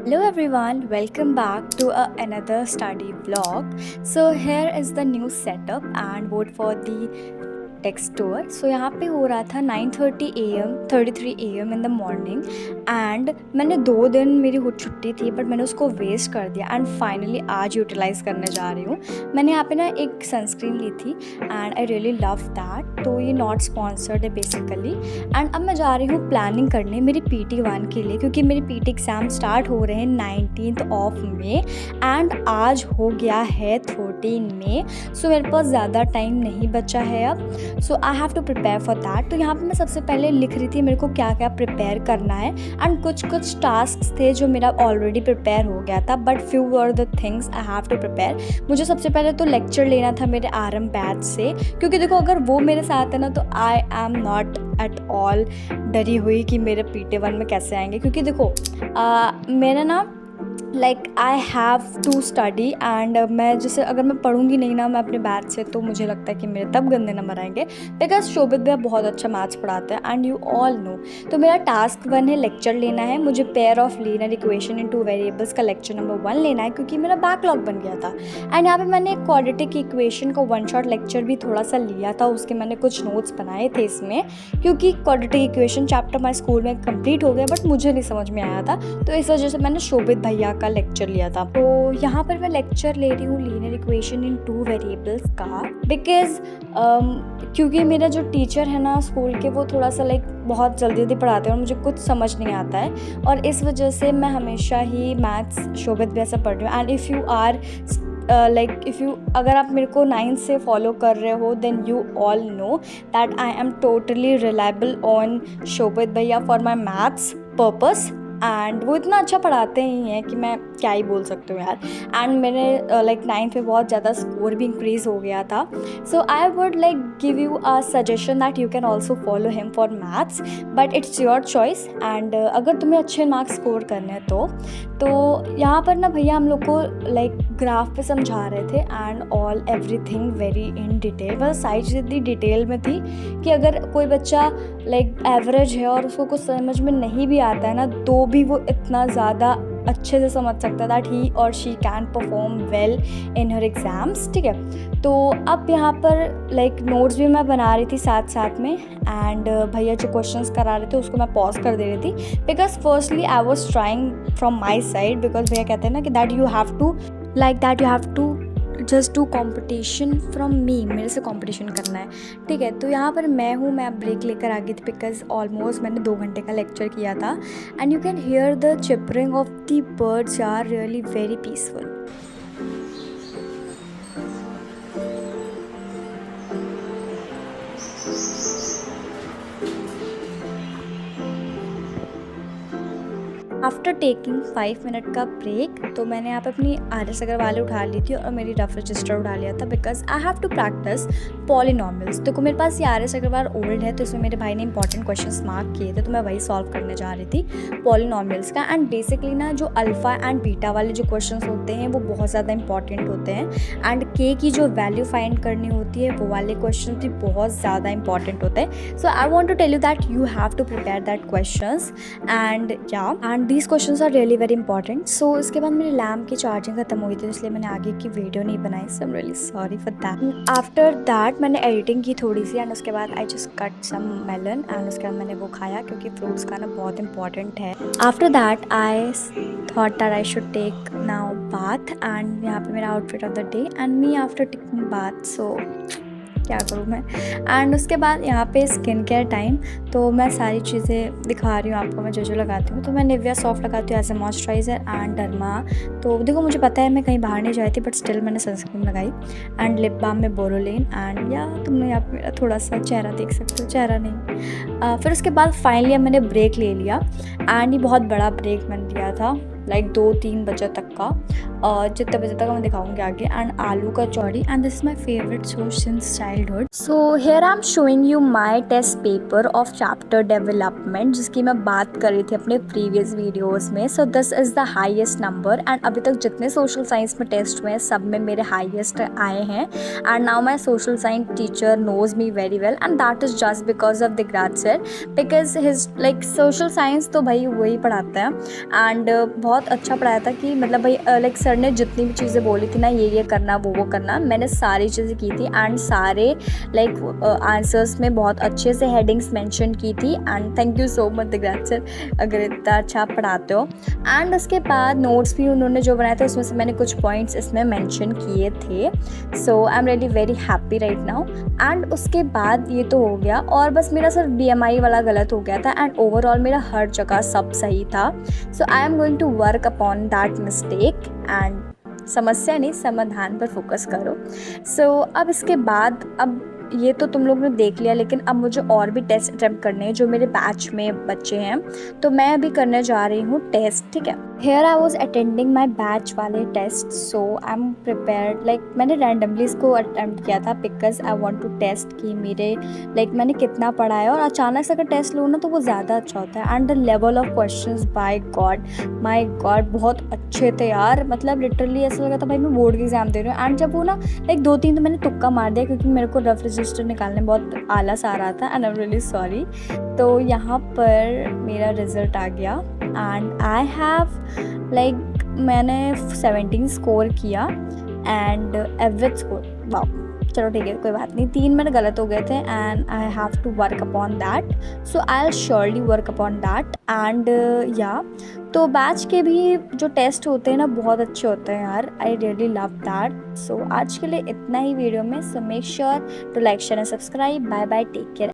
Hello everyone, welcome back to another study vlog. So here is the new setup and vote for the text tour. So यहाँ पे हो रहा था 9:30 AM 33 AM in the morning and मैंने 2 दिन मेरी छुट्टी थी बट मैंने उसको वेस्ट कर दिया एंड फाइनली आज यूटिलाइज़ करने जा रही हूँ. मैंने यहाँ पे ना एक सनस्क्रीन ली थी and I really love that. तो ये नॉट स्पॉन्सर्ड है बेसिकली. एंड अब मैं जा रही हूँ प्लानिंग करने मेरी PT1 के लिए, क्योंकि मेरी PT एग्ज़ाम स्टार्ट हो रहे हैं 19 मई एंड आज हो गया है 13 मई. सो मेरे पास ज़्यादा टाइम नहीं बचा है अब. So I have to prepare for that. तो यहाँ पे मैं सबसे पहले लिख रही थी मेरे को क्या क्या प्रिपेयर करना है एंड कुछ टास्क थे जो मेरा ऑलरेडी प्रिपेयर हो गया था but few were the things I have to prepare. मुझे सबसे पहले तो लेक्चर लेना था मेरे RM बैच से, क्योंकि देखो अगर वो मेरे साथ है ना तो I am not at all डरी हुई कि मेरे PT1 में कैसे आएंगे. क्योंकि देखो मेरा ना I have to study and मैं जैसे अगर मैं पढ़ूंगी नहीं ना मैं अपने बैच से तो मुझे लगता है कि मेरे तब गंदे नंबर आएंगे, बिकॉज शोभित भैया बहुत अच्छा मैथ्स पढ़ाते हैं एंड यू ऑल नो. तो मेरा टास्क 1 है लेक्चर लेना है. मुझे pair of linear equation in 2 variables का लेक्चर नंबर 1 लेना है क्योंकि मेरा बैकलॉग बन गया था. एंड यहाँ पे मैंने क्वाड्रेटिक इक्वेशन का 1 शॉट लेक्चर भी थोड़ा सा लिया था, उसके मैंने कुछ नोट्स बनाए थे इसमें, क्योंकि क्वाड्रेटिक इक्वेशन चैप्टर हमारे स्कूल में कंप्लीट हो गया बट मुझे नहीं समझ में आया था. तो इस वजह से मैंने शोभित भैया का लेक्चर लिया था. तो यहाँ पर मैं लेक्चर ले रही हूँ लीनियर इक्वेशन इन 2 वेरिएबल्स का, बिकॉज क्योंकि मेरा जो टीचर है ना स्कूल के वो थोड़ा सा बहुत जल्दी पढ़ाते हैं और मुझे कुछ समझ नहीं आता है और इस वजह से मैं हमेशा ही मैथ्स शोभित भैया से पढ़ रही हूँ. एंड इफ़ यू आर अगर आप मेरे को 9 से फॉलो कर रहे हो then you all know that I am totally reliable on Shobhit भैया for my maths purpose. And वो इतना अच्छा पढ़ाते ही हैं कि मैं क्या ही बोल सकती हूँ यार. एंड मैंने 9th में बहुत ज़्यादा स्कोर भी इंक्रीज़ हो गया था. So I would give you a suggestion that you can also follow him for maths, but it's your choice. And अगर तुम्हें अच्छे मार्क्स स्कोर करने हैं तो यहाँ पर ना भैया हम लोग को ग्राफ पे समझा रहे थे and all everything very in detail. बस सारी चीज़ इतनी डिटेल में थी कि अगर कोई बच्चा एवरेज है और उसको कुछ समझ में नहीं भी आता है ना तो भी वो इतना ज़्यादा अच्छे से समझ सकता है दैट ही और she can perform well in her exams. ठीक है, तो अब यहाँ पर नोट्स भी मैं बना रही थी साथ में एंड भैया जो क्वेश्चंस करा रहे थे उसको मैं पॉज कर दे रही थी, because firstly I was trying from my side, because भैया कहते हैं ना कि that you have to just do competition from me, मेरे से कॉम्पिटिशन करना है. ठीक है, तो यहाँ पर मैं ब्रेक लेकर आ गई थी बिकॉज ऑलमोस्ट मैंने 2 घंटे का लेक्चर किया था. And you can hear the chirping of the birds are really very peaceful. After taking 5 minute का ब्रेक तो मैंने यहाँ पे अपनी RS अग्रवाल उठा ली थी और मेरी रफ रजिस्टर उठा लिया था, because I have to practise polynomials. तो मेरे पास ये RS अग्रवाल ओल्ड है तो इसमें मेरे भाई ने इंपॉर्टेंट क्वेश्चंस मार्क किए थे तो मैं वही सॉल्व करने जा रही थी पॉलिनॉमियल्स का. एंड बेसिकली ना जो अल्फ़ा एंड बीटा वाले जो क्वेश्चंस होते हैं वो बहुत ज़्यादा इंपॉर्टेंट होते हैं एंड K की जो वैल्यू फाइंड करनी होती है वो वाले क्वेश्चन भी बहुत ज़्यादा इंपॉर्टेंट होते हैं. So I want to tell you that you have to prepare that questions and these questions are really very important. So इसके बाद मेरी लैम्प की चार्जिंग खत्म हुई थी इसलिए मैंने आगे की वीडियो नहीं बनाई. So I am really sorry for that. After that मैंने एडिटिंग की थोड़ी सी एंड उसके बाद I just cut some melon and उसके बाद मैंने वो खाया क्योंकि फ्रूट्स खाना बहुत इंपॉर्टेंट है. After that I thought that I should take now bath and यहाँ पे मेरा outfit of the day and me after taking bath. So क्या करूँ मैं. एंड उसके बाद यहाँ पे स्किन केयर टाइम, तो मैं सारी चीज़ें दिखा रही हूँ आपको मैं जो लगाती हूँ. तो मैं निविया सॉफ्ट लगाती हूँ as a moisturiser and Derma. तो देखो मुझे पता है मैं कहीं बाहर नहीं जाती बट स्टिल मैंने सनस्क्रीन लगाई एंड लिप बाम में बोरोलिन. एंड या तुमने यहाँ पे मेरा थोड़ा सा चेहरा देख सकते हो, चेहरा नहीं. फिर उसके बाद फाइनली मैंने ब्रेक ले लिया एंड ये बहुत बड़ा ब्रेक मैंने लिया था 2-3 बजे तक का. जितने बजे तक मैं दिखाऊंगी आगे, and aloo kachori, and this is my favourite सोच since childhood. So here I am showing you my test paper of chapter development, जिसकी मैं बात कर रही थी अपने प्रीवियस वीडियोज़ में। So this is the highest number, and अभी तक जितने सोशल साइंस में टेस्ट हुए हैं सब में मेरे हाइएस्ट आए हैं। And now my social science teacher knows me very well, and that is just because of Digraj sir, because his like social science तो भाई वही पढ़ाता है, एंड बहुत अच्छा पढ़ाया था कि मतलब भाई लाइक सर ने जितनी भी चीज़ें बोली थी ना, ये करना वो करना, मैंने सारी चीज़ें की थी, एंड सारे लाइक आंसर्स में बहुत अच्छे से हेडिंग्स मेंशन की थी। And thank you so much Digraj sir, अगर इतना अच्छा पढ़ाते हो। एंड उसके बाद नोट्स भी उन्होंने जो बनाए थे उसमें से मैंने कुछ पॉइंट्स इसमें मेंशन किए थे। So I am really very happy right now. And उसके बाद ये तो हो गया, और बस मेरा सिर्फ BMI वाला गलत हो गया था, एंड ओवरऑल मेरा हर जगह सब सही था। So I am going to work upon that mistake, and समस्या नहीं समाधान पर फोकस करो। सो अब इसके बाद, अब ये तो तुम लोग ने देख लिया, लेकिन अब मुझे और भी टेस्ट अटेम्प्ट करने हैं जो मेरे बैच में बच्चे हैं, तो मैं अभी करने जा रही हूँ टेस्ट, ठीक है। Here I was attending my batch वाले test, so I am prepared, like मैंने रैंडमली इसको अटेम्प्ट किया था because I want to test कि मेरे लाइक मैंने कितना पढ़ा है, और अचानक से अगर टेस्ट लो ना तो वो ज़्यादा अच्छा होता है। And the level of questions bye God, my God, बहुत अच्छे थे यार, मतलब लिटरली ऐसा लगा था भाई मैं बोर्ड की एग्जाम दे रही हूँ। एंड जब वो ना लाइक 2-3 तो मैंने तुक्का मार दिया, क्योंकि मेरे को रफ रजिस्टर निकालने बहुत आलस आ रहा था, and I am really sorry. तो यहाँ पर मेरा रिज़ल्ट आ गया, एंड आई हैव लाइक मैंने 17 स्कोर किया, एंड एवरेज स्कोर, वाओ, चलो ठीक है कोई बात नहीं, 3 मेरे गलत हो गए थे, and I have to work upon that. So I will surely work upon that. And या तो बैच के भी जो टेस्ट होते हैं ना बहुत अच्छे होते हैं यार, I really love that. So आज के लिए इतना ही वीडियो में। So make sure to like share and subscribe. Bye bye, take care.